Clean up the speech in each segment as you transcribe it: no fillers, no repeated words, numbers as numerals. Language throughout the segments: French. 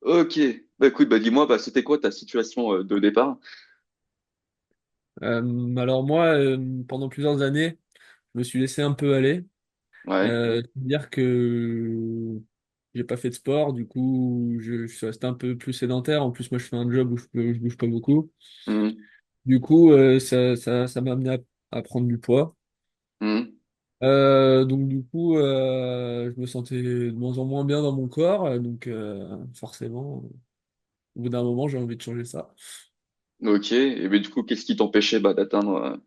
Ok. Bah écoute, bah dis-moi, bah c'était quoi ta situation de départ? Alors moi, pendant plusieurs années, je me suis laissé un peu aller. Ouais. C'est-à-dire que j'ai pas fait de sport, du coup, je suis resté un peu plus sédentaire. En plus, moi, je fais un job où je bouge pas beaucoup. Mhm. Du coup, ça m'a amené à prendre du poids. Mhm. Donc du coup, je me sentais de moins en moins bien dans mon corps. Donc forcément, au bout d'un moment, j'ai envie de changer ça. Ok. Et ben du coup, qu'est-ce qui t'empêchait bah, d'atteindre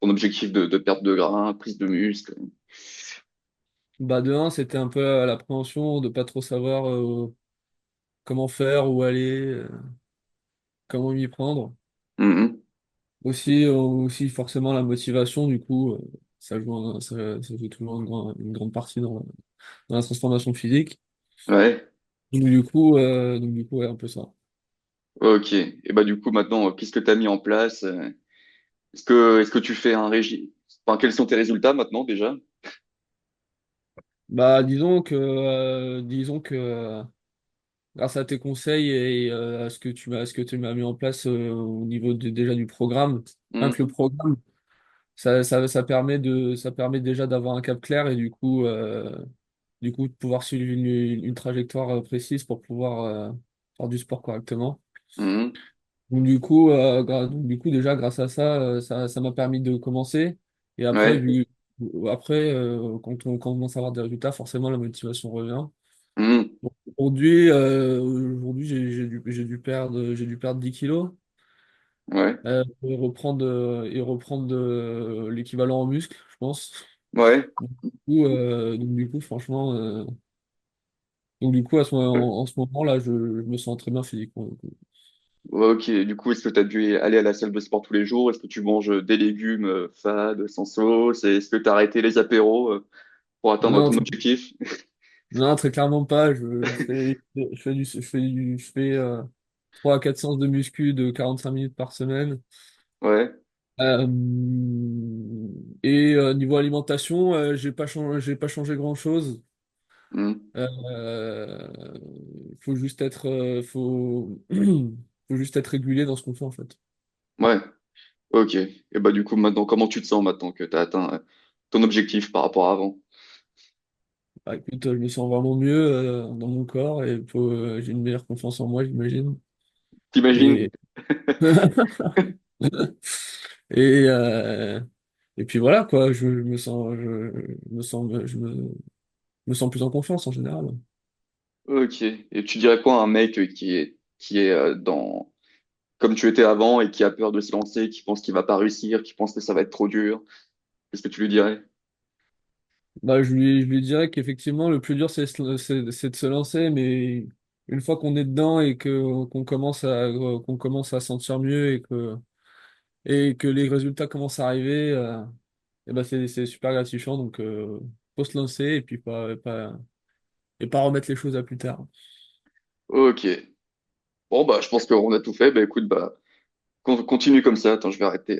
ton objectif de perte de gras, prise de muscle? Bah de un, c'était un peu l'appréhension de pas trop savoir comment faire, où aller, comment m'y prendre. Mhm. Aussi forcément la motivation, du coup, ça joue toujours une grande partie dans la transformation physique. Ouais. Donc du coup, ouais, un peu ça. Ok. Et bah du coup, maintenant, qu'est-ce que tu as mis en place? Est-ce que tu fais un régime? Enfin, quels sont tes résultats maintenant déjà? Bah disons que grâce à tes conseils et à ce que tu m'as mis en place au niveau déjà du programme, rien que le Mhm. programme, ça permet déjà d'avoir un cap clair et du coup de pouvoir suivre une trajectoire précise pour pouvoir faire du sport correctement. Mhm. Donc du coup déjà grâce à ça, ça m'a permis de commencer. Et Ouais. quand on commence à avoir des résultats, forcément la motivation revient. Mhm. Donc, aujourd'hui j'ai dû perdre 10 kilos Ouais. et reprendre l'équivalent en muscle, je pense. Ouais. Donc du coup, franchement, en ce moment-là, je me sens très bien physiquement. Ok, du coup, est-ce que tu as dû aller à la salle de sport tous les jours? Est-ce que tu manges des légumes fades, sans sauce? Est-ce que tu as arrêté les apéros pour atteindre Non, ton objectif? non, très clairement pas. Je fais 3 à 4 séances de muscu de 45 minutes par semaine. Ouais. Euh, Niveau alimentation, j'ai pas changé grand-chose. Hmm. Euh, faut juste être, faut juste être régulier dans ce qu'on fait en fait. Ouais. Ok. Et bah du coup, maintenant, comment tu te sens maintenant que tu as atteint ton objectif par rapport à avant? Bah, écoute, je me sens vraiment mieux dans mon corps et j'ai une meilleure confiance en moi, j'imagine. T'imagines? Et et euh, et puis voilà quoi, je me sens plus en confiance en général. Ok. Et tu dirais quoi à un mec qui est comme tu étais avant et qui a peur de se lancer, qui pense qu'il va pas réussir, qui pense que ça va être trop dur? Qu'est-ce que tu lui dirais? Bah, je lui dirais qu'effectivement, le plus dur, c'est de se lancer, mais une fois qu'on est dedans et qu'on commence à sentir mieux et que les résultats commencent à arriver, et ben c'est super gratifiant. Donc, faut se lancer et puis pas remettre les choses à plus tard. Ok. Bon, bah, je pense qu'on a tout fait. Bah, écoute, bah, continue comme ça. Attends, je vais arrêter.